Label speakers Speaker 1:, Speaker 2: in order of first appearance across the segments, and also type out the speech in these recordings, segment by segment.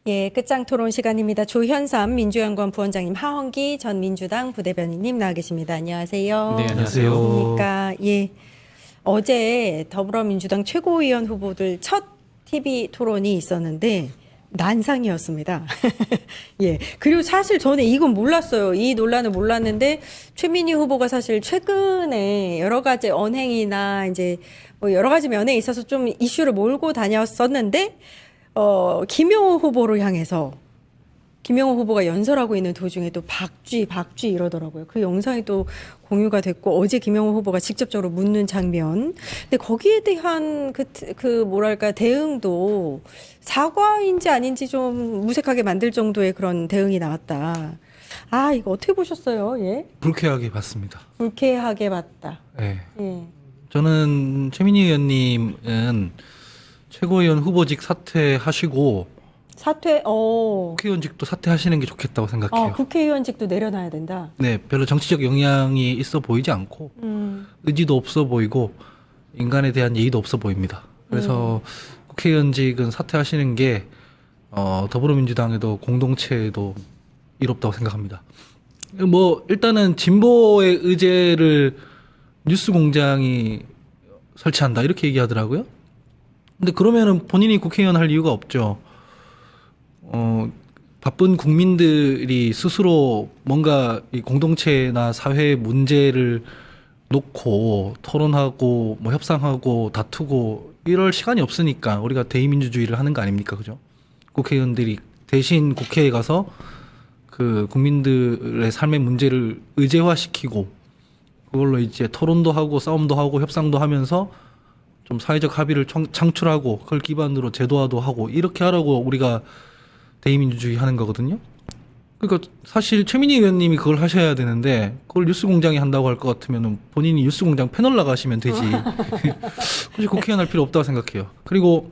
Speaker 1: 예, 끝장 토론 시간입니다. 조현삼 민주연구원 부원장님, 하헌기 전 민주당 부대변인님 나와 계십니다. 안녕하세요.
Speaker 2: 네, 안녕하세요.
Speaker 1: 그러니까 예, 어제 더불어민주당 최고위원 후보들 첫 TV 토론이 있었는데 난상이었습니다. 예. 그리고 사실 저는 이건 몰랐어요. 이 논란을 몰랐는데 최민희 후보가 사실 최근에 여러 가지 언행이나 이제 뭐 여러 가지 면에 있어서 좀 이슈를 몰고 다녔었는데 김용호 후보를 향해서 김용호 후보가 연설하고 있는 도중에 또 박쥐 이러더라고요. 그 영상이 또 공유가 됐고 어제 김용호 후보가 직접적으로 묻는 장면. 근데 거기에 대한 그 뭐랄까 대응도 사과인지 아닌지 좀 무색하게 만들 정도의 그런 대응이 나왔다. 아, 이거 어떻게 보셨어요? 예.
Speaker 2: 불쾌하게 봤습니다.
Speaker 1: 불쾌하게 봤다.
Speaker 2: 네.
Speaker 1: 예.
Speaker 2: 저는 최민희 의원님은 최고위원 후보직 사퇴하시고 국회의원직도 사퇴하시는 게 좋겠다고 생각해요.
Speaker 1: 국회의원직도 내려놔야 된다.
Speaker 2: 네, 별로 정치적 영향이 있어 보이지 않고 의지도 없어 보이고 인간에 대한 예의도 없어 보입니다. 그래서 국회의원직은 사퇴하시는 게 더불어민주당에도 공동체에도 이롭다고 생각합니다. 뭐 일단은 진보의 의제를 뉴스공장이 설치한다 이렇게 얘기하더라고요. 근데 그러면은 본인이 국회의원 할 이유가 없죠. 바쁜 국민들이 스스로 뭔가 이 공동체나 사회 문제를 놓고 토론하고 뭐 협상하고 다투고 이럴 시간이 없으니까 우리가 대의민주주의를 하는 거 아닙니까, 그죠? 국회의원들이 대신 국회에 가서 그 국민들의 삶의 문제를 의제화시키고 그걸로 이제 토론도 하고 싸움도 하고 협상도 하면서 좀 사회적 합의를 창출하고 그걸 기반으로 제도화도 하고 이렇게 하라고 우리가 대의민주주의 하는 거거든요. 그러니까 사실 최민희 의원님이 그걸 하셔야 되는데 그걸 뉴스공장이 한다고 할 것 같으면 본인이 뉴스공장 패널 나가시면 되지. 굳이 국회의원 할 필요 없다고 생각해요. 그리고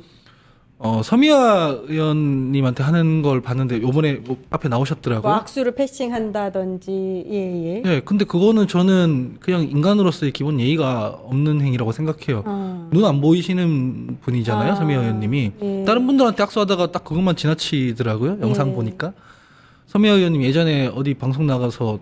Speaker 2: 서미화 의원님한테 하는 걸 봤는데 요번에 뭐 앞에 나오셨더라고요.
Speaker 1: 뭐 악수를 패싱한다든지 예.
Speaker 2: 네, 근데 그거는 저는 그냥 인간으로서의 기본 예의가 없는 행위라고 생각해요. 눈 안 보이시는 분이잖아요, 서미화 의원님이.
Speaker 1: 예.
Speaker 2: 다른 분들한테 악수하다가 딱 그것만 지나치더라고요, 영상
Speaker 1: 예.
Speaker 2: 보니까. 서미화 의원님 예전에 어디 방송 나가서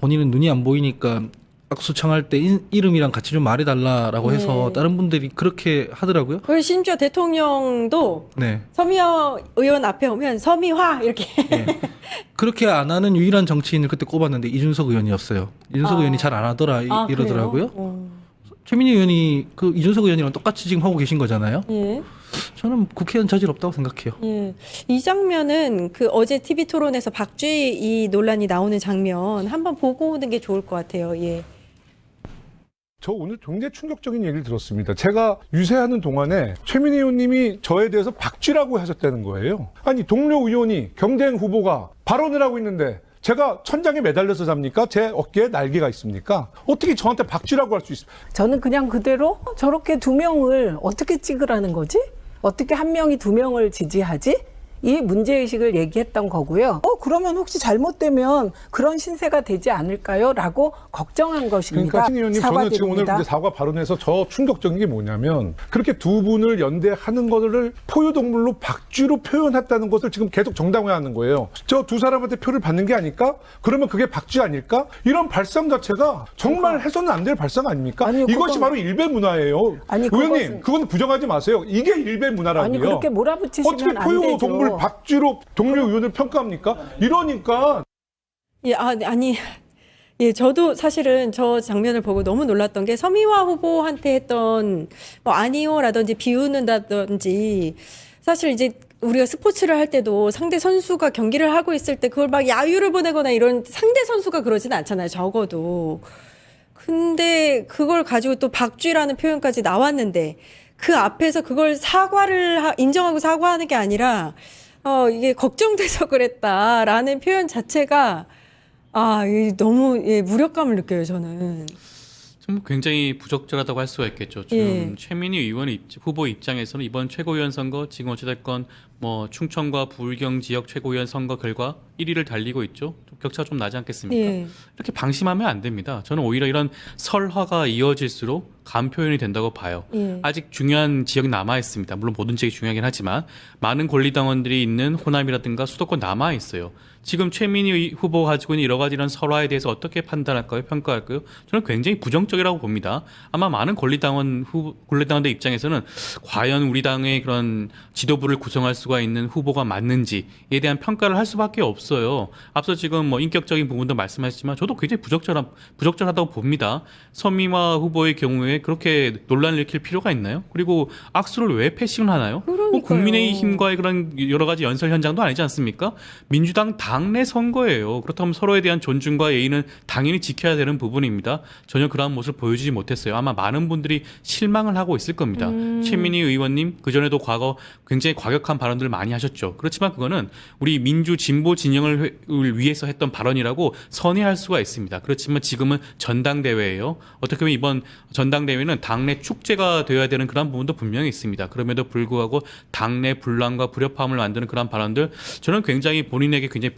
Speaker 2: 본인은 눈이 안 보이니까 악수 청할 때 이름이랑 같이 좀 말해달라라고 해서
Speaker 1: 네.
Speaker 2: 다른 분들이 그렇게 하더라고요.
Speaker 1: 그리고 심지어 대통령도
Speaker 2: 네.
Speaker 1: 서미화 의원 앞에 오면 서미화 이렇게
Speaker 2: 네. 그렇게 안 하는 유일한 정치인을 그때 꼽았는데 이준석 의원이었어요. 이준석 의원이 잘 안 하더라 이러더라고요. 최민희 의원이 그 이준석 의원이랑 똑같이 지금 하고 계신 거잖아요.
Speaker 1: 예.
Speaker 2: 저는 국회의원 자질 없다고 생각해요.
Speaker 1: 예. 이 장면은 그 어제 TV 토론에서 박쥐 이 논란이 나오는 장면 한번 보고 오는 게 좋을 것 같아요. 예.
Speaker 3: 저 오늘 굉장히 충격적인 얘기를 들었습니다. 제가 유세하는 동안에 최민희 의원님이 저에 대해서 박쥐라고 하셨다는 거예요. 아니 동료 의원이 경쟁 후보가 발언을 하고 있는데 제가 천장에 매달려서 잡니까? 제 어깨에 날개가 있습니까? 어떻게 저한테 박쥐라고 할 수 있습니까?
Speaker 4: 저는 그냥 그대로 저렇게 두 명을 어떻게 찍으라는 거지? 어떻게 한 명이 두 명을 지지하지? 이 문제의식을 얘기했던 거고요. 그러면 혹시 잘못되면 그런 신세가 되지 않을까요? 라고 걱정한 것입니다.
Speaker 3: 그러니까 신 의원님 저는 지금 오늘
Speaker 4: 사과드립니다.
Speaker 3: 이제 사과 발언에서 저 충격적인 게 뭐냐면 그렇게 두 분을 연대하는 것을 포유동물로 박쥐로 표현했다는 것을 지금 계속 정당화하는 거예요. 저 두 사람한테 표를 받는 게 아닐까? 그러면 그게 박쥐 아닐까? 이런 발상 자체가 정말 해서는 안 될 발상 아닙니까?
Speaker 4: 아니요,
Speaker 3: 이것이
Speaker 4: 그건-
Speaker 3: 바로 일베 문화예요.
Speaker 4: 아니,
Speaker 3: 의원님 그건 부정하지 마세요. 이게 일베 문화라고요.
Speaker 4: 아니 그렇게 몰아붙이시면
Speaker 3: 어떻게
Speaker 4: 안
Speaker 3: 포유
Speaker 4: 되죠.
Speaker 3: 동물 박쥐로 동료 의원을 평가합니까? 이러니까
Speaker 1: 예, 아니. 예, 저도 사실은 저 장면을 보고 너무 놀랐던 게 서미화 후보한테 했던 뭐 아니요라든지 비웃는다든지 사실 이제 우리가 스포츠를 할 때도 상대 선수가 경기를 하고 있을 때 그걸 막 야유를 보내거나 이런 상대 선수가 그러진 않잖아요, 적어도. 근데 그걸 가지고 또 박쥐라는 표현까지 나왔는데 그 앞에서 그걸 인정하고 사과하는 게 아니라 이게 걱정돼서 그랬다라는 표현 자체가 이게 너무 무력감을 느껴요, 저는.
Speaker 5: 좀 굉장히 부적절하다고 할 수가 있겠죠. 지금
Speaker 1: 예.
Speaker 5: 최민희 의원 후보 입장에서는 이번 최고위원 선거 지금 어찌됐건 뭐 충청과 부울경 지역 최고위원 선거 결과 1위를 달리고 있죠. 좀 격차가 좀 나지 않겠습니까?
Speaker 1: 예.
Speaker 5: 이렇게 방심하면 안 됩니다. 저는 오히려 이런 설화가 이어질수록 간표현이 된다고 봐요.
Speaker 1: 예.
Speaker 5: 아직 중요한 지역이 남아 있습니다. 물론 모든 지역이 중요하긴 하지만 많은 권리당원들이 있는 호남이라든가 수도권 남아 있어요. 지금 최민희 후보 가지고 있는 여러 가지 이런 설화에 대해서 어떻게 판단할까요? 평가할까요? 저는 굉장히 부정적이라고 봅니다. 아마 많은 권리당원들 입장에서는 과연 우리 당의 그런 지도부를 구성할 수가 있는 후보가 맞는지에 대한 평가를 할 수밖에 없어요. 앞서 지금 뭐 인격적인 부분도 말씀하셨지만 저도 굉장히 부적절하다고 봅니다. 서미화 후보의 경우에 그렇게 논란을 일으킬 필요가 있나요? 그리고 악수를 왜 패싱을 하나요? 뭐
Speaker 1: 그러니까요.
Speaker 5: 국민의힘과의 그런 여러 가지 연설 현장도 아니지 않습니까? 민주당 당내 선거예요. 그렇다면 서로에 대한 존중과 예의는 당연히 지켜야 되는 부분입니다. 전혀 그러한 모습을 보여주지 못했어요. 아마 많은 분들이 실망을 하고 있을 겁니다. 최민희 의원님 그전에도 과거 굉장히 과격한 발언들을 많이 하셨죠. 그렇지만 그거는 우리 민주 진보 진영을 위해서 했던 발언이라고 선회할 수가 있습니다. 그렇지만 지금은 전당대회예요. 어떻게 보면 이번 전당대회는 당내 축제가 되어야 되는 그런 부분도 분명히 있습니다. 그럼에도 불구하고 당내 분란과 불협화음을 만드는 그런 발언들 저는 굉장히 본인에게 굉장히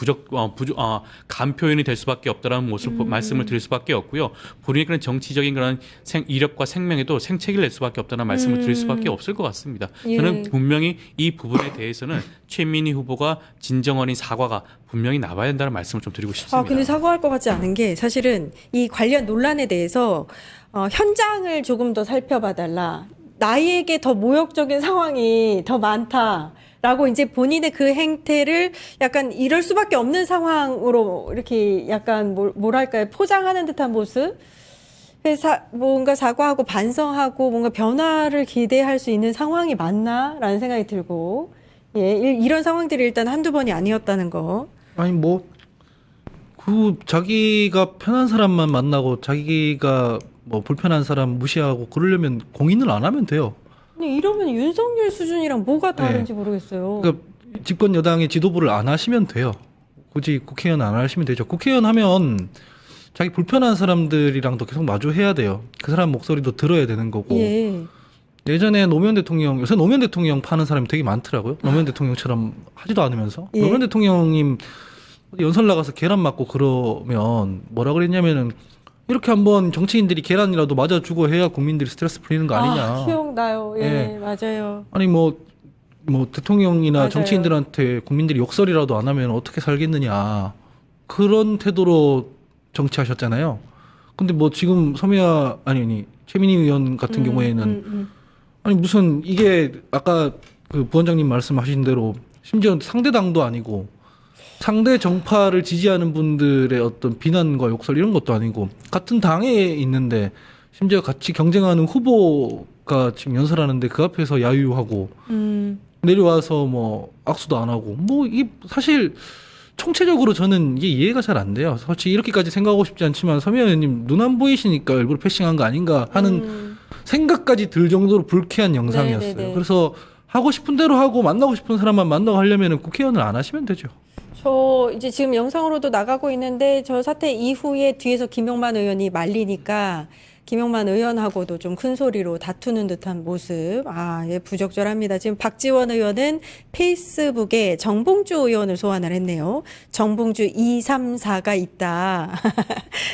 Speaker 5: 간표현이 될 수밖에 없다라는 모습 말씀을 드릴 수밖에 없고요. 본인의 그런 정치적인 그런 이력과 생명에도 생채기를 낼 수밖에 없다는 말씀을 드릴 수밖에 없을 것 같습니다.
Speaker 1: 예.
Speaker 5: 저는 분명히 이 부분에 대해서는 최민희 후보가 진정어린 사과가 분명히 나와야 된다는 말씀을 좀 드리고 싶습니다.
Speaker 1: 근데 사과할 것 같지 않은 게 사실은 이 관련 논란에 대해서 현장을 조금 더 살펴봐달라. 나에게 더 모욕적인 상황이 더 많다라고 이제 본인의 그 행태를 약간 이럴 수밖에 없는 상황으로 이렇게 약간 뭐랄까요 포장하는 듯한 모습. 그래서 뭔가 사과하고 반성하고 뭔가 변화를 기대할 수 있는 상황이 맞나라는 생각이 들고 예 이런 상황들이 일단 한두 번이 아니었다는 거.
Speaker 2: 아니 뭐 그 자기가 편한 사람만 만나고 자기가 뭐 불편한 사람 무시하고 그러려면 공인을 안 하면 돼요.
Speaker 1: 근데 이러면 윤석열 수준이랑 뭐가 다른지 모르겠어요.
Speaker 2: 그러니까 집권 여당의 지도부를 안 하시면 돼요. 굳이 국회의원 안 하시면 되죠. 국회의원 하면 자기 불편한 사람들이랑도 계속 마주해야 돼요. 그 사람 목소리도 들어야 되는 거고.
Speaker 1: 예.
Speaker 2: 예전에 노무현 대통령, 요새 노무현 대통령 파는 사람이 되게 많더라고요. 노무현 대통령처럼 하지도 않으면서.
Speaker 1: 예.
Speaker 2: 노무현 대통령님 연설 나가서 계란 맞고 그러면 뭐라 그랬냐면은 이렇게 한번 정치인들이 계란이라도 맞아주고 해야 국민들이 스트레스 풀리는 거 아니냐.
Speaker 1: 기억나요. 예,
Speaker 2: 예.
Speaker 1: 맞아요.
Speaker 2: 아니 뭐 대통령이나
Speaker 1: 맞아요.
Speaker 2: 정치인들한테 국민들이 욕설이라도 안 하면 어떻게 살겠느냐. 그런 태도로 정치하셨잖아요. 근데 뭐 지금 아니 최민희 의원 같은 경우에는 아니 무슨 이게 아까 그 부원장님 말씀하신 대로 심지어 상대 당도 아니고 상대 정파를 지지하는 분들의 어떤 비난과 욕설 이런 것도 아니고 같은 당에 있는데 심지어 같이 경쟁하는 후보가 지금 연설하는데 그 앞에서 야유하고 내려와서 뭐 악수도 안 하고 뭐 이 사실 총체적으로 저는 이게 이해가 잘 안 돼요. 솔직히 이렇게까지 생각하고 싶지 않지만 서미아 의원님 눈 안 보이시니까 일부러 패싱한 거 아닌가 하는 생각까지 들 정도로 불쾌한 영상이었어요.
Speaker 1: 네네네.
Speaker 2: 그래서 하고 싶은 대로 하고 만나고 싶은 사람만 만나고 하려면 국회의원을 안 하시면 되죠.
Speaker 1: 저 이제 지금 영상으로도 나가고 있는데 저 사태 이후에 뒤에서 김용만 의원이 말리니까 김용만 의원하고도 좀 큰 소리로 다투는 듯한 모습. 예, 부적절합니다. 지금 박지원 의원은 페이스북에 정봉주 의원을 소환을 했네요. 정봉주 234가 있다.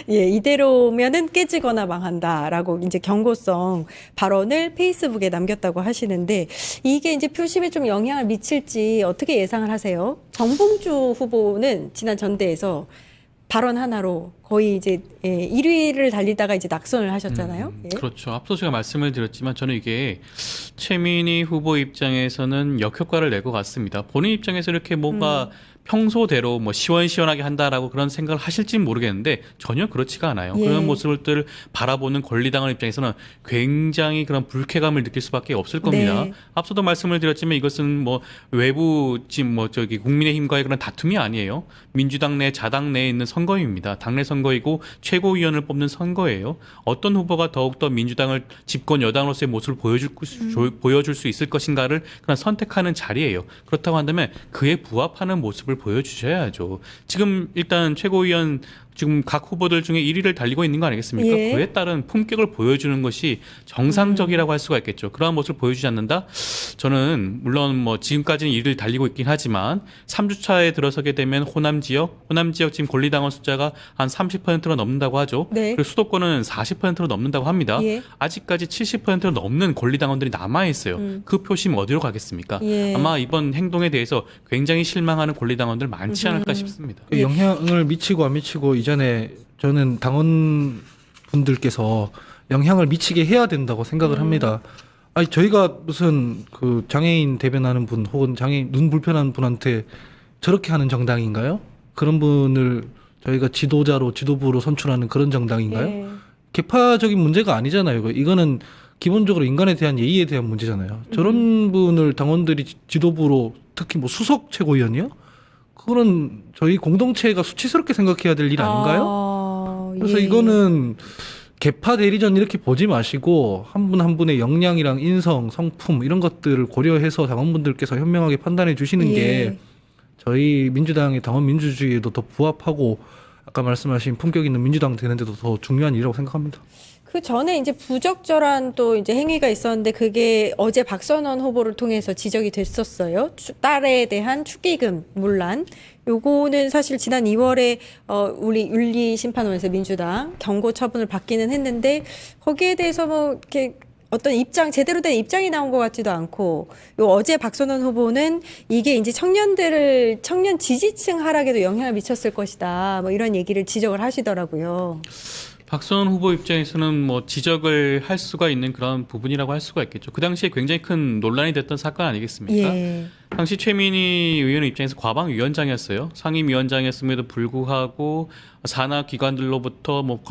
Speaker 1: 예, 이대로면은 깨지거나 망한다라고 이제 경고성 발언을 페이스북에 남겼다고 하시는데 이게 이제 표심에 좀 영향을 미칠지 어떻게 예상을 하세요? 정봉주 후보는 지난 전대에서 발언 하나로 거의 이제 1위를 달리다가 이제 낙선을 하셨잖아요. 예.
Speaker 5: 그렇죠. 앞서 제가 말씀을 드렸지만 저는 이게 최민희 후보 입장에서는 역효과를 낼 것 같습니다. 본인 입장에서 이렇게 뭔가 평소대로 뭐 시원시원하게 한다라고 그런 생각을 하실지는 모르겠는데 전혀 그렇지가 않아요.
Speaker 1: 예.
Speaker 5: 그런 모습을 바라보는 권리당원 입장에서는 굉장히 그런 불쾌감을 느낄 수밖에 없을 겁니다.
Speaker 1: 네.
Speaker 5: 앞서도 말씀을 드렸지만 이것은 뭐 외부 지금 뭐 국민의힘과의 그런 다툼이 아니에요. 민주당 내 자당 내에 있는 선거입니다. 당내 선거이고 최고위원을 뽑는 선거예요. 어떤 후보가 더욱더 민주당을 집권 여당으로서의 모습을 보여줄 수 있을 것인가를 그냥 선택하는 자리예요. 그렇다고 한다면 그에 부합하는 모습을 보여주셔야죠. 지금 일단 최고위원 지금 각 후보들 중에 1위를 달리고 있는 거 아니겠습니까?
Speaker 1: 예.
Speaker 5: 그에 따른 품격을 보여주는 것이 정상적이라고 할 수가 있겠죠. 그러한 모습을 보여주지 않는다? 저는 물론 뭐 지금까지는 1위를 달리고 있긴 하지만 3주차에 들어서게 되면 호남 지역 지금 권리당원 숫자가 한 30%가 넘는다고 하죠.
Speaker 1: 네.
Speaker 5: 그리고 수도권은 40%가 넘는다고 합니다.
Speaker 1: 예.
Speaker 5: 아직까지 70%가 넘는 권리당원들이 남아 있어요. 그 표심 어디로 가겠습니까?
Speaker 1: 예.
Speaker 5: 아마 이번 행동에 대해서 굉장히 실망하는 권리당원들 많지 않을까 싶습니다.
Speaker 2: 그 영향을 미치고 안 미치고 이전에 저는 당원 분들께서 영향을 미치게 해야 된다고 생각을 합니다. 아니 저희가 무슨 그 장애인 대변하는 분 혹은 장애인 눈 불편한 분한테 저렇게 하는 정당인가요? 그런 분을 저희가 지도부로 선출하는 그런 정당인가요?
Speaker 1: 예.
Speaker 2: 개파적인 문제가 아니잖아요. 이거는 기본적으로 인간에 대한 예의에 대한 문제잖아요. 저런 분을 당원들이 지도부로 특히 뭐 수석 최고위원이요? 그거는 저희 공동체가 수치스럽게 생각해야 될 일 아닌가요? 그래서
Speaker 1: 예.
Speaker 2: 이거는 개파 대리전 이렇게 보지 마시고 한 분 한 분의 역량이랑 인성, 성품 이런 것들을 고려해서 당원분들께서 현명하게 판단해 주시는
Speaker 1: 예.
Speaker 2: 게 저희 민주당의 당원 민주주의에도 더 부합하고 아까 말씀하신 품격 있는 민주당 되는데도 더 중요한 일이라고 생각합니다.
Speaker 1: 그 전에 이제 부적절한 또 이제 행위가 있었는데 그게 어제 박선원 후보를 통해서 지적이 됐었어요. 딸에 대한 축의금 문란. 요거는 사실 지난 2월에 우리 윤리심판원에서 민주당 경고 처분을 받기는 했는데 거기에 대해서 뭐 이렇게 어떤 제대로 된 입장이 나온 것 같지도 않고, 요 어제 박선원 후보는 이게 이제 청년 지지층 하락에도 영향을 미쳤을 것이다. 뭐 이런 얘기를 지적을 하시더라고요.
Speaker 5: 박선원 후보 입장에서는 뭐 지적을 할 수가 있는 그런 부분이라고 할 수가 있겠죠. 그 당시에 굉장히 큰 논란이 됐던 사건 아니겠습니까?
Speaker 1: 예.
Speaker 5: 당시 최민희 의원 입장에서 과방위원장이었어요. 상임위원장이었음에도 불구하고 산하기관들로부터 뭐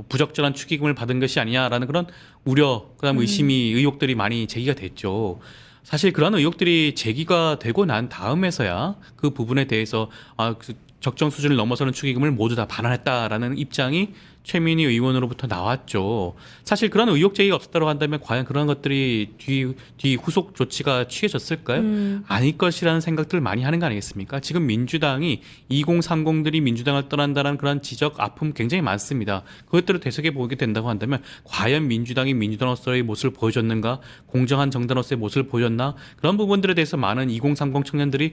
Speaker 5: 부적절한 축의금을 받은 것이 아니냐라는 그런 우려, 그다음 의혹들이 많이 제기가 됐죠. 사실 그런 의혹들이 제기가 되고 난 다음에서야 그 부분에 대해서 그 적정 수준을 넘어서는 축의금을 모두 다 반환했다라는 입장이 최민희 의원으로부터 나왔죠. 사실 그런 의혹 제기가 없었다고 한다면 과연 그런 것들이 뒤 후속 조치가 취해졌을까요? 아닐 것이라는 생각들을 많이 하는 거 아니겠습니까? 지금 민주당이 2030들이 민주당을 떠난다는 그런 지적, 아픔 굉장히 많습니다. 그것들을 되새겨 보게 된다고 한다면 과연 민주당이 민주당으로서의 모습을 보여줬는가? 공정한 정당으로서의 모습을 보여줬나? 그런 부분들에 대해서 많은 2030 청년들이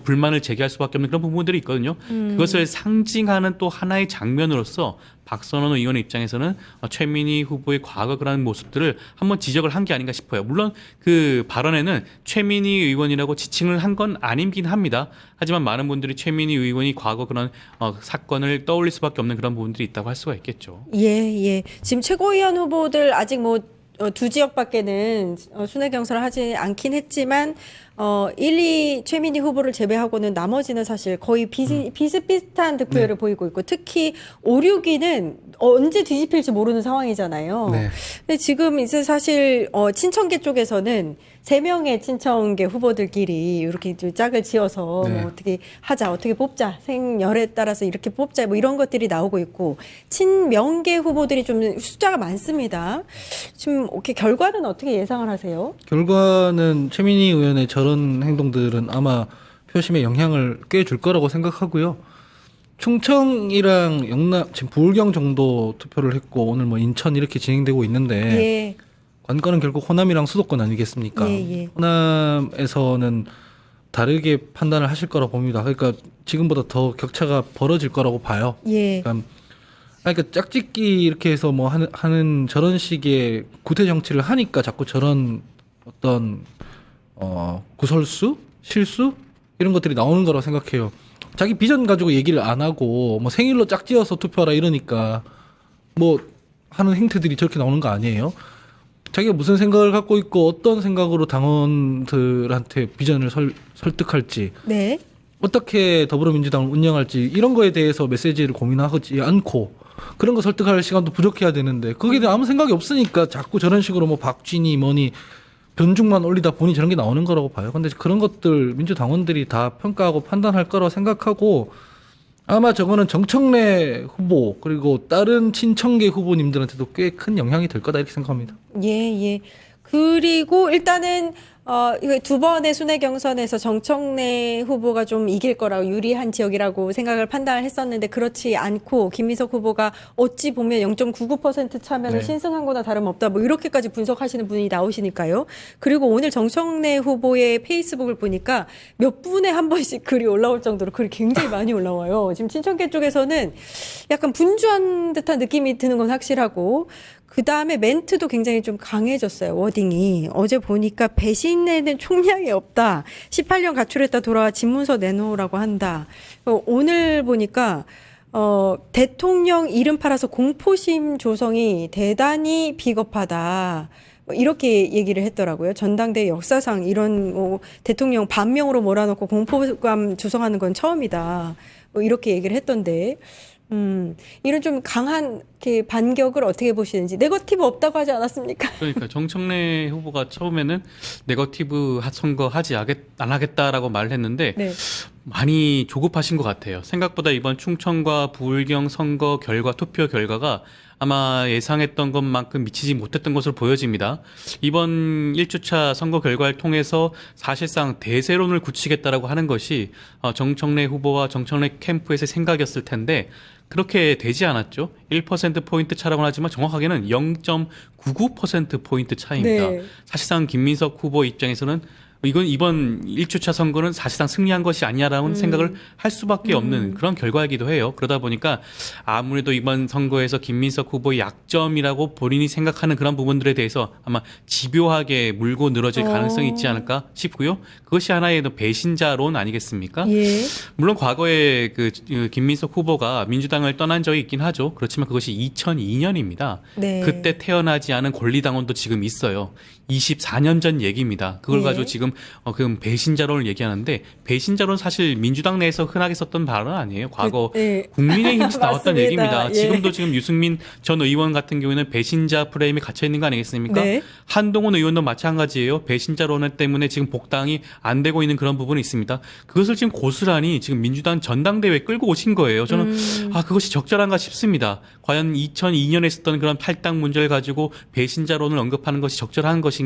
Speaker 5: 불만을 제기할 수밖에 없는 그런 부분들이 있거든요. 그것을 상징하는 또 하나의 장면으로서 박선원 의원 입장에서는 최민희 후보의 과거 그런 모습들을 한번 지적을 한 게 아닌가 싶어요. 물론 그 발언에는 최민희 의원이라고 지칭을 한 건 아니긴 합니다. 하지만 많은 분들이 최민희 의원이 과거 그런 사건을 떠올릴 수밖에 없는 그런 부분들이 있다고 할 수가 있겠죠.
Speaker 1: 예. 지금 최고위원 후보들 아직 뭐 두 지역밖에는 순회 경선을 하지 않긴 했지만 1, 2 최민희 후보를 제외하고는 나머지는 사실 거의 비슷비슷한 득표율을 보이고 있고, 특히 5, 6위는 언제 뒤집힐지 모르는 상황이잖아요.
Speaker 2: 네.
Speaker 1: 근데 지금 이제 사실 친청계 쪽에서는 3명의 친청계 후보들끼리 이렇게 좀 짝을 지어서
Speaker 2: 네.
Speaker 1: 뭐 어떻게 하자, 어떻게 뽑자, 생열에 따라서 이렇게 뽑자, 뭐 이런 것들이 나오고 있고, 친명계 후보들이 좀 숫자가 많습니다. 지금 결과는 어떻게 예상을 하세요?
Speaker 2: 결과는 최민희 의원의 저런 행동들은 아마 표심에 영향을 꽤 줄 거라고 생각하고요. 충청이랑 영남, 지금 부울경 정도 투표를 했고 오늘 뭐 인천 이렇게 진행되고 있는데
Speaker 1: 예.
Speaker 2: 관건은 결국 호남이랑 수도권 아니겠습니까?
Speaker 1: 예.
Speaker 2: 호남에서는 다르게 판단을 하실 거라고 봅니다. 그러니까 지금보다 더 격차가 벌어질 거라고 봐요.
Speaker 1: 예.
Speaker 2: 그러니까 짝짓기 이렇게 해서 뭐 하는 저런 식의 구태 정치를 하니까 자꾸 저런 어떤 구설수, 실수 이런 것들이 나오는 거라고 생각해요. 자기 비전 가지고 얘기를 안 하고 뭐 생일로 짝지어서 투표하라 이러니까 뭐 하는 행태들이 저렇게 나오는 거 아니에요? 자기가 무슨 생각을 갖고 있고 어떤 생각으로 당원들한테 비전을 설득할지,
Speaker 1: 네.
Speaker 2: 어떻게 더불어민주당을 운영할지 이런 거에 대해서 메시지를 고민하지 않고 그런 거 설득할 시간도 부족해야 되는데 거기에 대해 아무 생각이 없으니까 자꾸 저런 식으로 뭐 박쥐니 뭐니 변죽만 올리다 보니 저런 게 나오는 거라고 봐요. 근데 그런 것들 민주당원들이 다 평가하고 판단할 거라고 생각하고, 아마 저거는 정청래 후보 그리고 다른 친청계 후보님들한테도 꽤 큰 영향이 될 거다 이렇게 생각합니다.
Speaker 1: 예. 그리고 일단은 이거 두 번의 순회 경선에서 정청래 후보가 좀 이길 거라고 유리한 지역이라고 생각을 판단을 했었는데 그렇지 않고 김민석 후보가 어찌 보면 0.99% 차면
Speaker 2: 네.
Speaker 1: 신승한 거나 다름없다. 뭐 이렇게까지 분석하시는 분이 나오시니까요. 그리고 오늘 정청래 후보의 페이스북을 보니까 몇 분에 한 번씩 글이 올라올 정도로 글이 굉장히 많이 올라와요. 지금 친천계 쪽에서는 약간 분주한 듯한 느낌이 드는 건 확실하고 그 다음에 멘트도 굉장히 좀 강해졌어요. 워딩이. 어제 보니까 배신에는 총량이 없다. 18년 가출했다 돌아와 집문서 내놓으라고 한다. 오늘 보니까 대통령 이름 팔아서 공포심 조성이 대단히 비겁하다. 이렇게 얘기를 했더라고요. 전당대회 역사상 이런 대통령 반명으로 몰아넣고 공포감 조성하는 건 처음이다. 이렇게 얘기를 했던데. 이런 좀 강한 이렇게 반격을 어떻게 보시는지. 네거티브 없다고 하지 않았습니까?
Speaker 5: 그러니까 정청래 후보가 처음에는 네거티브 선거 안 하겠다라고 말을 했는데
Speaker 1: 네.
Speaker 5: 많이 조급하신 것 같아요. 생각보다 이번 충청과 부울경 선거 결과 투표 결과가 아마 예상했던 것만큼 미치지 못했던 것으로 보여집니다. 이번 1주차 선거 결과를 통해서 사실상 대세론을 굳히겠다라고 하는 것이 정청래 후보와 정청래 캠프에서의 생각이었을 텐데 그렇게 되지 않았죠. 1%포인트 차라고는 하지만 정확하게는 0.99%포인트 차이입니다.
Speaker 1: 네.
Speaker 5: 사실상 김민석 후보 입장에서는 이번 1주차 선거는 사실상 승리한 것이 아니냐라는 생각을 할 수밖에 없는 그런 결과이기도 해요. 그러다 보니까 아무래도 이번 선거에서 김민석 후보의 약점이라고 본인이 생각하는 그런 부분들에 대해서 아마 집요하게 물고 늘어질 가능성이 있지 않을까 싶고요. 그것이 하나의 배신자론 아니겠습니까?
Speaker 1: 예.
Speaker 5: 물론 과거에 그 김민석 후보가 민주당을 떠난 적이 있긴 하죠. 그렇지만 그것이 2002년입니다.
Speaker 1: 네.
Speaker 5: 그때 태어나지 않은 권리당원도 지금 있어요. 24년 전 얘기입니다. 그걸
Speaker 1: 네.
Speaker 5: 가지고 지금 그 배신자론을 얘기하는데 배신자론 사실 민주당 내에서 흔하게 썼던 발언 아니에요. 과거
Speaker 1: 네.
Speaker 5: 국민의힘에서 나왔던
Speaker 1: 맞습니다.
Speaker 5: 얘기입니다.
Speaker 1: 예.
Speaker 5: 지금도 지금 유승민 전 의원 같은 경우에는 배신자 프레임에 갇혀 있는 거 아니겠습니까?
Speaker 1: 네.
Speaker 5: 한동훈 의원도 마찬가지예요. 배신자론 때문에 지금 복당이 안 되고 있는 그런 부분이 있습니다. 그것을 지금 고스란히 지금 민주당 전당대회에 끌고 오신 거예요. 저는 그것이 적절한가 싶습니다. 과연 2002년에 있었던 그런 탈당 문제를 가지고 배신자론을 언급하는 것이 적절한 것인가?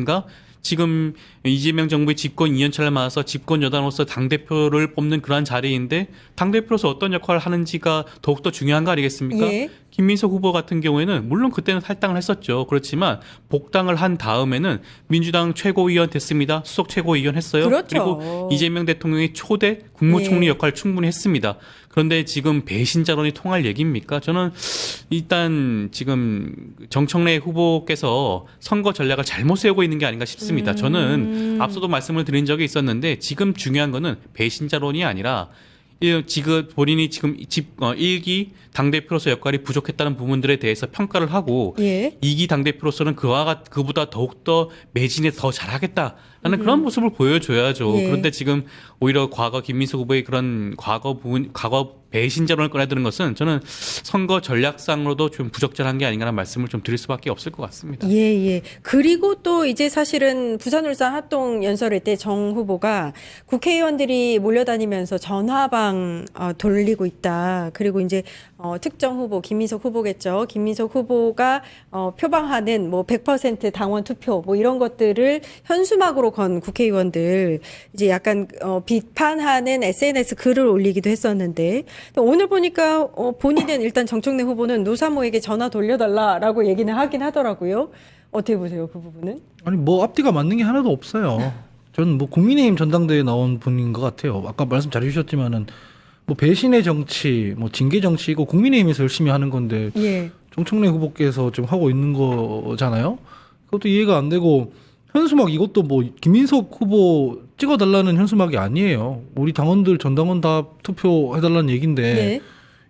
Speaker 5: 지금 이재명 정부의 집권 2년차를 맞아서 집권 여당으로서 당대표를 뽑는 그러한 자리인데 당대표로서 어떤 역할을 하는지가 더욱더 중요한 거 아니겠습니까?
Speaker 1: 예.
Speaker 5: 김민석 후보 같은 경우에는 물론 그때는 탈당을 했었죠. 그렇지만 복당을 한 다음에는 민주당 최고위원 됐습니다. 수석 최고위원 했어요.
Speaker 1: 그렇죠.
Speaker 5: 리고 이재명 대통령의 초대 국무총리
Speaker 1: 예.
Speaker 5: 역할을 충분히 했습니다. 그런데 지금 배신자론이 통할 얘기입니까? 저는 일단 지금 정청래 후보께서 선거 전략을 잘못 세우고 있는 게 아닌가 싶습니다. 저는 앞서도 말씀을 드린 적이 있었는데 지금 중요한 거는 배신자론이 아니라 지금 본인이 지금 1기 당대표로서 역할이 부족했다는 부분들에 대해서 평가를 하고
Speaker 1: 예.
Speaker 5: 2기 당대표로서는 그보다 더욱더 매진해 더 잘하겠다라는 그런 모습을 보여줘야죠.
Speaker 1: 예.
Speaker 5: 그런데 지금 오히려 과거 김민석 후보의 그런 과거 배신자론을 꺼내드는 것은 저는 선거 전략상으로도 좀 부적절한 게 아닌가라는 말씀을 좀 드릴 수밖에 없을 것 같습니다.
Speaker 1: 예, 예. 그리고 또 이제 사실은 부산 울산 합동 연설회 때 정 후보가 국회의원들이 몰려다니면서 전화방 돌리고 있다. 그리고 이제 특정 후보 김민석 후보겠죠. 김민석 후보가 표방하는 뭐 100% 당원 투표 뭐 이런 것들을 현수막으로 건 국회의원들 이제 약간 비판하는 SNS 글을 올리기도 했었는데 오늘 보니까 본인은 일단 정청래 후보는 노사모에게 전화 돌려달라라고 얘기는 하긴 하더라고요. 어떻게 보세요, 그 부분은?
Speaker 2: 아니 뭐 앞뒤가 맞는 게 하나도 없어요. 저는 뭐 국민의힘 전당대회에 나온 분인 것 같아요. 아까 말씀 잘해주셨지만은 뭐 배신의 정치, 뭐 징계 정치이고 국민의힘에서 열심히 하는 건데
Speaker 1: 예.
Speaker 2: 정청래 후보께서 지금 하고 있는 거잖아요. 그것도 이해가 안 되고 현수막 이것도 뭐 김민석 후보 찍어달라는 현수막이 아니에요. 우리 당원들 전당원 다 투표해달라는 얘기인데
Speaker 1: 네.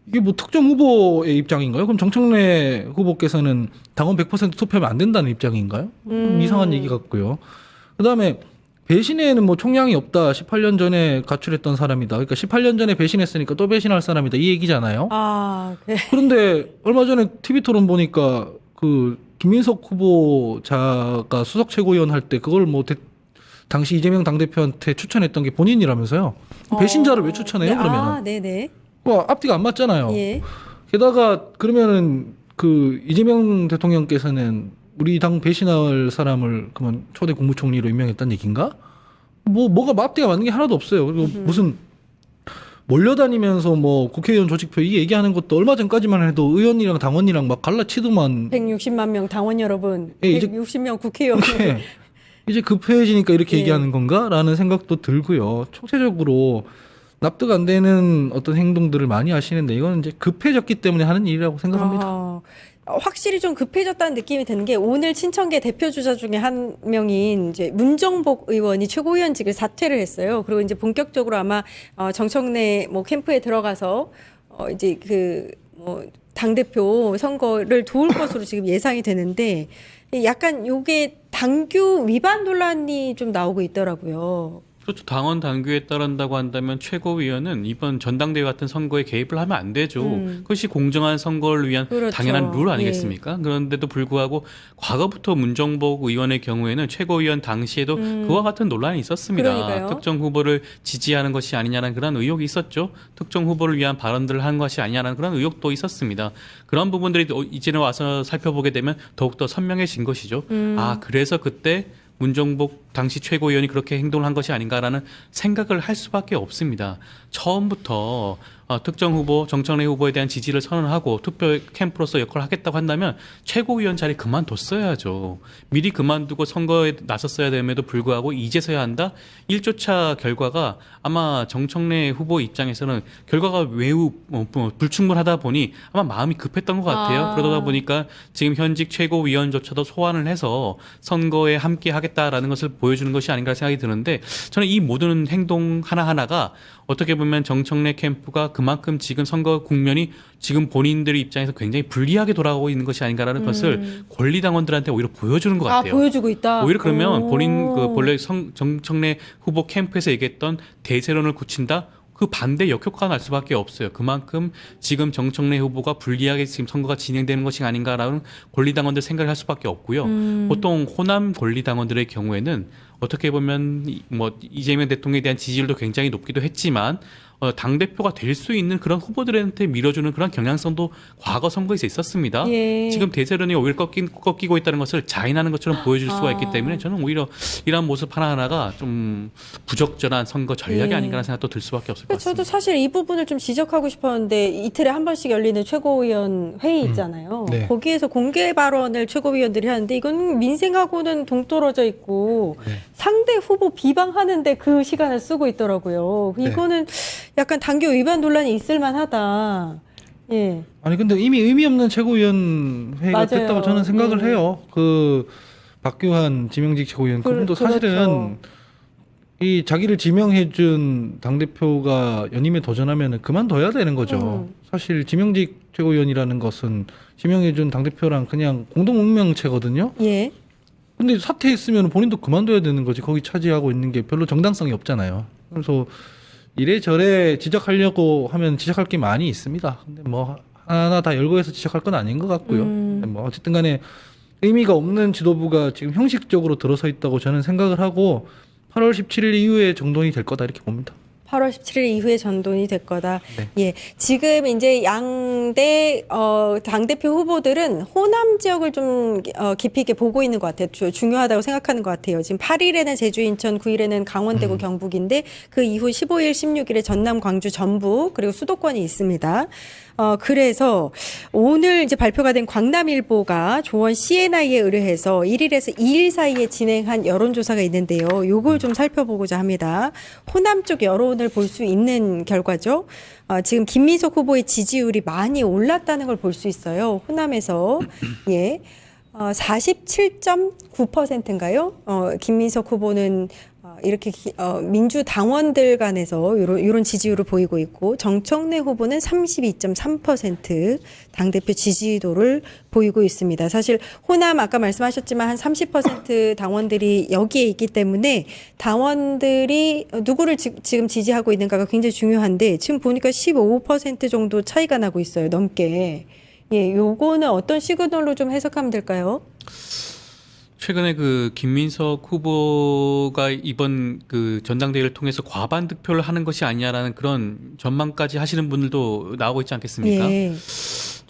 Speaker 2: 이게 뭐 특정 후보의 입장인가요? 그럼 정청래 후보께서는 당원 100% 투표하면 안 된다는 입장인가요? 좀 이상한 얘기 같고요. 그다음에 배신에는 뭐 총량이 없다. 18년 전에 가출했던 사람이다. 그러니까 18년 전에 배신했으니까 또 배신할 사람이다. 이 얘기잖아요. 그런데 얼마 전에 TV 토론 보니까 그 김민석 후보자가 수석 최고위원 할 때 그걸 뭐 당시 이재명 당대표한테 추천했던 게 본인이라면서요. 배신자를 왜 추천해요?
Speaker 1: 네.
Speaker 2: 그러면은
Speaker 1: 네네.
Speaker 2: 뭐 앞뒤가 안 맞잖아요.
Speaker 1: 예.
Speaker 2: 게다가 그러면은 그 이재명 대통령께서는 우리 당 배신할 사람을 그러면 초대 국무총리로 임명했다는 얘기인가? 뭐가 앞뒤가 맞는 게 하나도 없어요. 그리고 무슨 몰려다니면서 뭐 국회의원 조직표 이 얘기하는 것도 얼마 전까지만 해도 의원이랑 당원이랑 막 갈라치더만
Speaker 1: 160만 명 당원 여러분,
Speaker 2: 예, 이제
Speaker 1: 160명 국회의원.
Speaker 2: 이제 급해지니까 이렇게
Speaker 1: 예.
Speaker 2: 얘기하는 건가라는 생각도 들고요. 총체적으로 납득 안 되는 어떤 행동들을 많이 하시는데 이거는 이제 급해졌기 때문에 하는 일이라고 생각합니다.
Speaker 1: 확실히 좀 급해졌다는 느낌이 드는 게 오늘 친천계 대표 주자 중에 한 명인 이제 문정복 의원이 최고위원직을 사퇴를 했어요. 그리고 이제 본격적으로 아마 정청래 뭐 캠프에 들어가서 이제 그 뭐 당대표 선거를 도울 것으로 지금 예상이 되는데 약간 요게 당규 위반 논란이 좀 나오고 있더라고요.
Speaker 5: 그렇죠. 당원 당규에 따른다고 한다면 최고위원은 이번 전당대회 같은 선거에 개입을 하면 안 되죠. 그것이 공정한 선거를 위한
Speaker 1: 그렇죠.
Speaker 5: 당연한 룰 아니겠습니까? 그런데도 불구하고 과거부터 문정복 의원의 경우에는 최고위원 당시에도 그와 같은 논란이 있었습니다.
Speaker 1: 그러니까요.
Speaker 5: 특정 후보를 지지하는 것이 아니냐는 그런 의혹이 있었죠. 특정 후보를 위한 발언들을 한 것이 아니냐는 그런 의혹도 있었습니다. 그런 부분들이 이제는 와서 살펴보게 되면 더욱더 선명해진 것이죠. 아, 그래서 그때 문정복 당시 최고위원이 그렇게 행동을 한 것이 아닌가라는 생각을 할 수밖에 없습니다. 처음부터 특정 후보, 정청래 후보에 대한 지지를 선언하고 투표 캠프로서 역할을 하겠다고 한다면 최고위원 자리 그만뒀어야죠. 미리 그만두고 선거에 나섰어야 됨에도 불구하고 이제서야 한다? 1조차 결과가 아마 정청래 후보 입장에서는 결과가 매우 불충분하다 보니 아마 마음이 급했던 것 같아요. 그러다 보니까 지금 현직 최고위원조차도 소환을 해서 선거에 함께 하겠다라는 것을 보여주는 것이 아닌가 생각이 드는데 저는 이 모든 행동 하나하나가 어떻게 보면 정청래 캠프가 그만큼 지금 선거 국면이 지금 본인들의 입장에서 굉장히 불리하게 돌아가고 있는 것이 아닌가라는 것을 권리당원들한테 오히려 보여주는 것 같아요.
Speaker 1: 보여주고 있다.
Speaker 5: 오히려 그러면 본인 그 본래 정청래 후보 캠프에서 얘기했던 대세론을 굳힌다. 그 반대 역효과가 날 수밖에 없어요. 그만큼 지금 정청래 후보가 불리하게 지금 선거가 진행되는 것이 아닌가라는 권리당원들 생각을 할 수밖에 없고요. 보통 호남 권리당원들의 경우에는 어떻게 보면 뭐 이재명 대통령에 대한 지지율도 굉장히 높기도 했지만 당대표가 될 수 있는 그런 후보들한테 밀어주는 그런 경향성도 과거 선거에서 있었습니다.
Speaker 1: 예.
Speaker 5: 지금 대세론이 오히려 꺾이고 있다는 것을 자인하는 것처럼 보여줄 수가 있기 때문에 저는 오히려 이러한 모습 하나하나가 좀 부적절한 선거 전략이
Speaker 1: 예.
Speaker 5: 아닌가라는 생각도 들 수밖에 없을 것 같습니다.
Speaker 1: 저도 사실 이 부분을 좀 지적하고 싶었는데 이틀에 한 번씩 열리는 최고위원 회의 있잖아요.
Speaker 2: 네.
Speaker 1: 거기에서 공개 발언을 최고위원들이 하는데 이건 민생하고는 동떨어져 있고
Speaker 2: 네.
Speaker 1: 상대 후보 비방하는데 그 시간을 쓰고 있더라고요.
Speaker 2: 네.
Speaker 1: 이거는 약간 당규 위반 논란이 있을 만하다. 예.
Speaker 2: 아니 근데 이미 의미 없는 최고위원 회의가
Speaker 1: 맞아요.
Speaker 2: 됐다고 저는 생각을 해요. 그 박규환 지명직 최고위원 그분도 사실은
Speaker 1: 그렇죠.
Speaker 2: 이 자기를 지명해준 당 대표가 연임에 도전하면 그만둬야 되는 거죠. 사실 지명직 최고위원이라는 것은 지명해준 당 대표랑 그냥 공동 운명체거든요.
Speaker 1: 예.
Speaker 2: 근데 사퇴했으면 본인도 그만둬야 되는 거지. 거기 차지하고 있는 게 별로 정당성이 없잖아요. 그래서 이래저래 지적하려고 하면 지적할 게 많이 있습니다. 근데 뭐 하나 다 열거해서 지적할 건 아닌 것 같고요. 뭐 어쨌든 간에 의미가 없는 지도부가 지금 형식적으로 들어서 있다고 저는 생각을 하고 8월 17일 이후에 정돈이 될 거다 이렇게 봅니다.
Speaker 1: 8월 17일 이후에 전돈이 될 거다.
Speaker 2: 네.
Speaker 1: 예. 지금 이제 양대 당대표 후보들은 호남 지역을 좀 깊이 있게 보고 있는 것 같아요. 중요하다고 생각하는 것 같아요. 지금 8일에는 제주, 인천, 9일에는 강원, 대구, 경북인데 그 이후 15일, 16일에 전남, 광주, 전북 그리고 수도권이 있습니다. 그래서 오늘 이제 발표가 된 광남일보가 조원 CNI에 의뢰해서 1일에서 2일 사이에 진행한 여론조사가 있는데요. 요걸 좀 살펴보고자 합니다. 호남 쪽 여론을 볼 수 있는 결과죠. 지금 김민석 후보의 지지율이 많이 올랐다는 걸 볼 수 있어요. 호남에서. 예. 47.9%인가요? 김민석 후보는 이렇게 민주당원들 간에서 이런 지지율을 보이고 있고 정청래 후보는 32.3% 당대표 지지도를 보이고 있습니다. 사실 호남 아까 말씀하셨지만 한 30% 당원들이 여기에 있기 때문에 당원들이 누구를 지금 지지하고 있는가가 굉장히 중요한데 지금 보니까 15% 정도 차이가 나고 있어요. 넘게. 예, 요거는 어떤 시그널로 좀 해석하면 될까요?
Speaker 5: 최근에 그 김민석 후보가 이번 그 전당대회를 통해서 과반 득표를 하는 것이 아니냐라는 그런 전망까지 하시는 분들도 나오고 있지 않겠습니까?
Speaker 1: 예.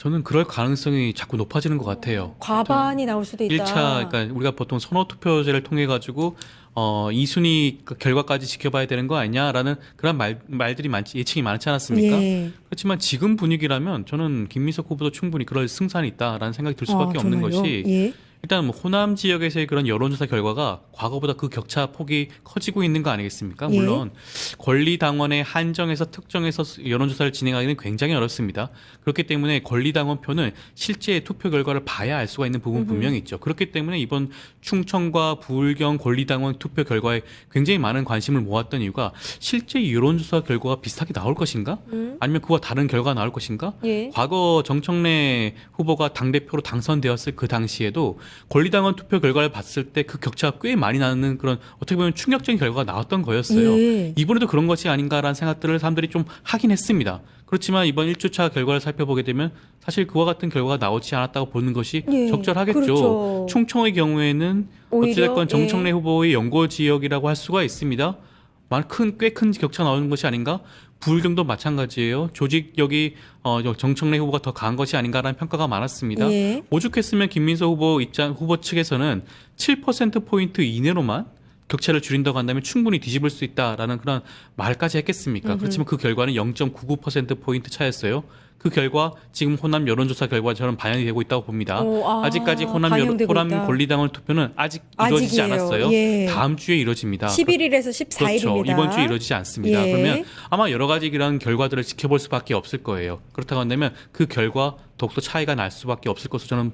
Speaker 5: 저는 그럴 가능성이 자꾸 높아지는 것 같아요.
Speaker 1: 과반이 나올 수도 있다.
Speaker 5: 1차, 그러니까 우리가 보통 선호 투표제를 통해 가지고 2순위 결과까지 지켜봐야 되는 거 아니냐라는 그런 말들이 예측이 많지 않았습니까?
Speaker 1: 예.
Speaker 5: 그렇지만 지금 분위기라면 저는 김민석 후보도 충분히 그럴 승산이 있다라는 생각이 들 수밖에 없는
Speaker 1: 정말요?
Speaker 5: 것이
Speaker 1: 예.
Speaker 5: 일단 뭐 호남 지역에서의 그런 여론조사 결과가 과거보다 그 격차 폭이 커지고 있는 거 아니겠습니까?
Speaker 1: 예.
Speaker 5: 물론 권리당원의 한정에서 특정해서 여론조사를 진행하기는 굉장히 어렵습니다. 그렇기 때문에 권리당원 표는 실제 투표 결과를 봐야 알 수가 있는 부분 분명히 있죠. 그렇기 때문에 이번 충청과 부울경 권리당원 투표 결과에 굉장히 많은 관심을 모았던 이유가 실제 여론조사 결과가 비슷하게 나올 것인가? 아니면 그와 다른 결과가 나올 것인가?
Speaker 1: 예.
Speaker 5: 과거 정청래 후보가 당대표로 당선되었을 그 당시에도 권리당원 투표 결과를 봤을 때 그 격차가 꽤 많이 나는 그런 어떻게 보면 충격적인 결과가 나왔던 거였어요.
Speaker 1: 예.
Speaker 5: 이번에도 그런 것이 아닌가라는 생각들을 사람들이 좀 하긴 했습니다. 그렇지만 이번 1주차 결과를 살펴보게 되면 사실 그와 같은 결과가 나오지 않았다고 보는 것이
Speaker 1: 예,
Speaker 5: 적절하겠죠.
Speaker 1: 그렇죠.
Speaker 5: 충청의 경우에는
Speaker 1: 오히려,
Speaker 5: 어찌됐건
Speaker 1: 예.
Speaker 5: 정청래 후보의 연고 지역이라고 할 수가 있습니다. 꽤 큰 격차 나오는 것이 아닌가? 부울경도 마찬가지예요. 조직력이 정청래 후보가 더 강한 것이 아닌가라는 평가가 많았습니다.
Speaker 1: 예.
Speaker 5: 오죽했으면 김민석 후보 측에서는 7%포인트 이내로만 격차를 줄인다고 한다면 충분히 뒤집을 수 있다라는 그런 말까지 했겠습니까? 그렇지만 그 결과는 0.99%포인트 차였어요. 그 결과 지금 호남 여론조사 결과처럼 반영이 되고 있다고 봅니다. 아직까지
Speaker 1: 반영되고
Speaker 5: 호남
Speaker 1: 있다.
Speaker 5: 권리당원 투표는 아직 이루어지지
Speaker 1: 아직이에요.
Speaker 5: 않았어요.
Speaker 1: 예.
Speaker 5: 다음 주에 이루어집니다.
Speaker 1: 11일에서 14일입니다.
Speaker 5: 그렇죠. 이번 주에 이루어지지 않습니다.
Speaker 1: 예.
Speaker 5: 그러면 아마 여러 가지 이런 결과들을 지켜볼 수밖에 없을 거예요. 그렇다고 한다면 그 결과 더욱더 차이가 날 수밖에 없을 것으로 저는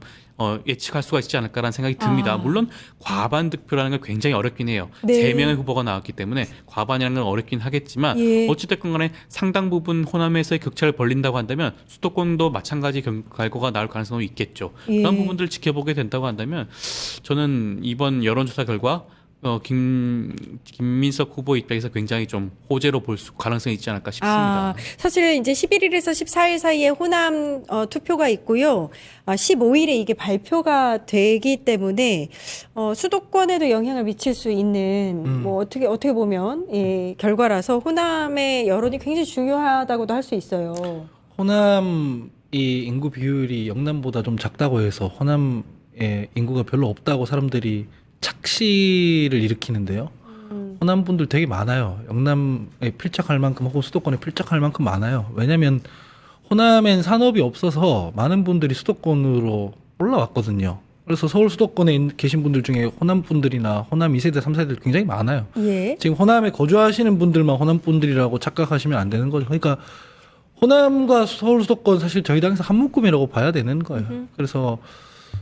Speaker 5: 예측할 수가 있지 않을까라는 생각이 듭니다. 물론 과반 득표라는 건 굉장히 어렵긴 해요.
Speaker 1: 네.
Speaker 5: 3명의 후보가 나왔기 때문에 과반이라는 건 어렵긴 하겠지만
Speaker 1: 예.
Speaker 5: 어찌됐건 간에 상당 부분 호남에서의 격차를 벌린다고 한다면 수도권도 마찬가지 결과가 나올 가능성이 있겠죠.
Speaker 1: 예.
Speaker 5: 그런 부분들을 지켜보게 된다고 한다면 저는 이번 여론조사 결과 김민석 후보 입장에서 굉장히 좀 호재로 볼 가능성이 있지 않을까 싶습니다.
Speaker 1: 사실 이제 11일에서 14일 사이에 호남 투표가 있고요. 15일에 이게 발표가 되기 때문에 수도권에도 영향을 미칠 수 있는 뭐 어떻게 보면 예, 결과라서 호남의 여론이 굉장히 중요하다고도 할 수 있어요.
Speaker 2: 호남이 인구 비율이 영남보다 좀 작다고 해서 호남에 인구가 별로 없다고 사람들이 착시를 일으키는데요. 호남 분들 되게 많아요. 영남에 필적할 만큼 혹은 수도권에 필적할 만큼 많아요. 왜냐하면 호남엔 산업이 없어서 많은 분들이 수도권으로 올라왔거든요. 그래서 서울 수도권에 계신 분들 중에 호남 분들이나 호남 2세대, 3세대 굉장히 많아요.
Speaker 1: 예.
Speaker 2: 지금 호남에 거주하시는 분들만 호남 분들이라고 착각하시면 안 되는 거죠. 그러니까 호남과 서울 수도권 사실 저희 당에서 한 묶음이라고 봐야 되는 거예요. 그래서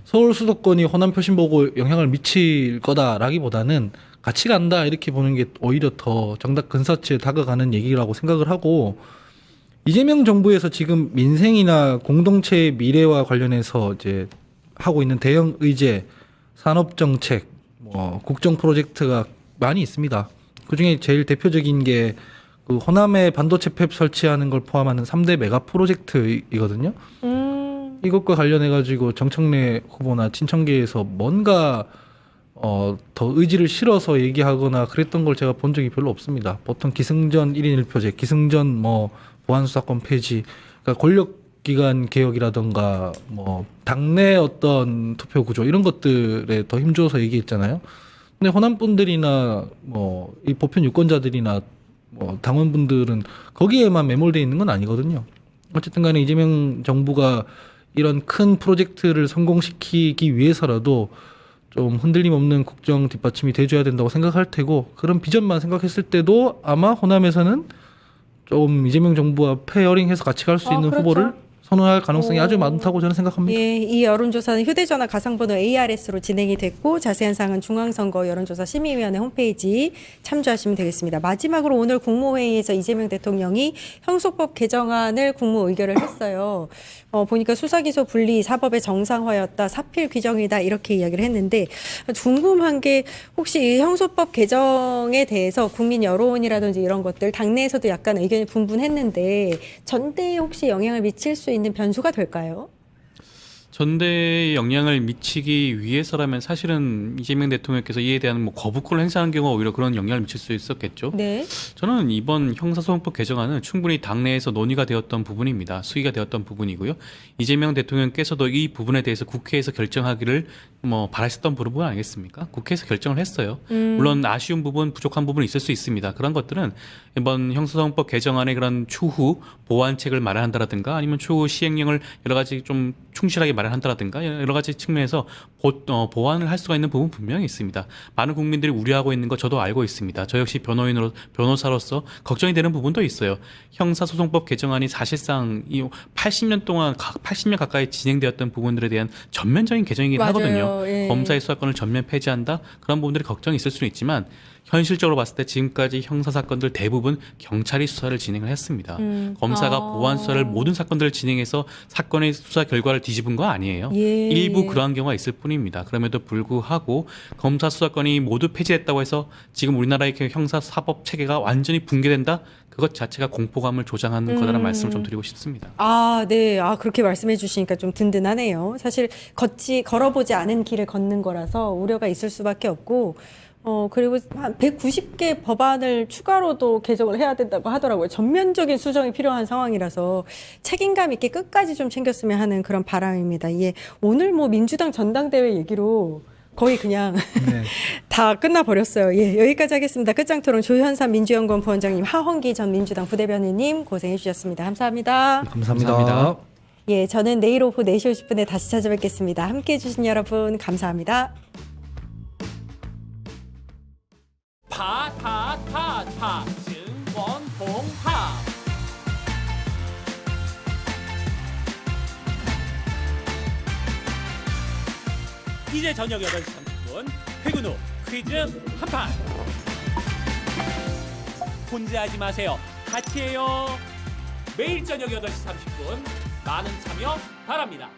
Speaker 2: 서울 수도권이 호남 표심 보고 영향을 미칠 거다라기보다는 같이 간다 이렇게 보는 게 오히려 더 정답 근사치에 다가가는 얘기라고 생각을 하고, 이재명 정부에서 지금 민생이나 공동체의 미래와 관련해서 이제 하고 있는 대형 의제, 산업 정책, 국정 프로젝트가 많이 있습니다. 그 중에 제일 대표적인 게 그 호남에 반도체 팹 설치하는 걸 포함하는 3대 메가 프로젝트이거든요. 이것과 관련해 가지고 정청래 후보나 친청계에서 뭔가 더 의지를 실어서 얘기하거나 그랬던 걸 제가 본 적이 별로 없습니다. 보통 기승전 1인 1표제, 기승전 보안수사권 폐지, 그러니까 권력기관 개혁이라던가 당내 어떤 투표 구조 이런 것들에 더 힘줘서 얘기했잖아요. 근데 호남 분들이나 이 보편 유권자들이나 당원분들은 거기에만 매몰돼 있는 건 아니거든요. 어쨌든 간에 이재명 정부가 이런 큰 프로젝트를 성공시키기 위해서라도 좀 흔들림 없는 국정 뒷받침이 돼줘야 된다고 생각할 테고, 그런 비전만 생각했을 때도 아마 호남에서는 좀 이재명 정부와 페어링해서 같이 갈 수 있는
Speaker 1: 그렇죠.
Speaker 2: 후보를 선호할 가능성이 아주 많다고 저는 생각합니다.
Speaker 1: 예, 이 여론조사는 휴대전화 가상번호 ARS로 진행이 됐고 자세한 사항은 중앙선거 여론조사 심의위원회 홈페이지 참조하시면 되겠습니다. 마지막으로 오늘 국무회의에서 이재명 대통령이 형소법 개정안을 국무 의결을 했어요. 보니까 수사기소 분리 사법의 정상화였다, 사필 규정이다 이렇게 이야기를 했는데, 궁금한 게 혹시 이 형소법 개정에 대해서 국민 여론이라든지 이런 것들 당내에서도 약간 의견이 분분했는데 전대에 혹시 영향을 미칠 수 있는 변수가 될까요?
Speaker 5: 전대에 영향을 미치기 위해서라면 사실은 이재명 대통령께서 이에 대한 뭐 거부권을 행사하는 경우가 오히려 그런 영향을 미칠 수 있었겠죠.
Speaker 1: 네.
Speaker 5: 저는 이번 형사소송법 개정안은 충분히 당내에서 논의가 되었던 부분입니다. 수의가 되었던 부분이고요. 이재명 대통령께서도 이 부분에 대해서 국회에서 결정하기를 뭐 바라셨던 부분 아니겠습니까? 국회에서 결정을 했어요. 물론 아쉬운 부분, 부족한 부분이 있을 수 있습니다. 그런 것들은 이번 형사소송법 개정안의 그런 추후 보완책을 마련한다라든가 아니면 추후 시행령을 여러 가지 좀 충실하게 마련한다라든가 여러 가지 측면에서 보완을 할 수가 있는 부분 분명히 있습니다. 많은 국민들이 우려하고 있는 거 저도 알고 있습니다. 저 역시 변호사로서 걱정이 되는 부분도 있어요. 형사소송법 개정안이 사실상 이 80년 가까이 진행되었던 부분들에 대한 전면적인 개정이긴
Speaker 1: 맞아요.
Speaker 5: 하거든요.
Speaker 1: 예.
Speaker 5: 검사의 수사권을 전면 폐지한다? 그런 부분들이 걱정이 있을 수는 있지만 현실적으로 봤을 때 지금까지 형사사건들 대부분 경찰이 수사를 진행을 했습니다. 검사가 보완 수사를 모든 사건들을 진행해서 사건의 수사 결과를 뒤집은 거 아니에요.
Speaker 1: 예.
Speaker 5: 일부 그러한 경우가 있을 뿐입니다. 그럼에도 불구하고 검사 수사권이 모두 폐지됐다고 해서 지금 우리나라의 형사사법 체계가 완전히 붕괴된다? 그것 자체가 공포감을 조장하는 거다라는 말씀을 좀 드리고 싶습니다.
Speaker 1: 아, 네. 아, 그렇게 말씀해 주시니까 좀 든든하네요. 사실 걸어보지 않은 길을 걷는 거라서 우려가 있을 수밖에 없고, 그리고 한 190개 법안을 추가로도 개정을 해야 된다고 하더라고요. 전면적인 수정이 필요한 상황이라서 책임감 있게 끝까지 좀 챙겼으면 하는 그런 바람입니다. 예. 오늘 뭐 민주당 전당대회 얘기로 거의 그냥
Speaker 2: 네.
Speaker 1: 다 끝나버렸어요. 예, 여기까지 하겠습니다. 끝장토론 조현삼 민주연구원 부원장님, 하헌기 전 민주당 부대변인님 고생해 주셨습니다. 감사합니다.
Speaker 2: 감사합니다.
Speaker 1: 예, 저는 내일 오후 4시 50분에 다시 찾아뵙겠습니다. 함께해 주신 여러분 감사합니다.
Speaker 6: 증권봉합 이제 저녁 8시 30분 퇴근 후 퀴즈 한판 혼자 하지 마세요. 같이 해요. 매일 저녁 8시 30분 많은 참여 바랍니다.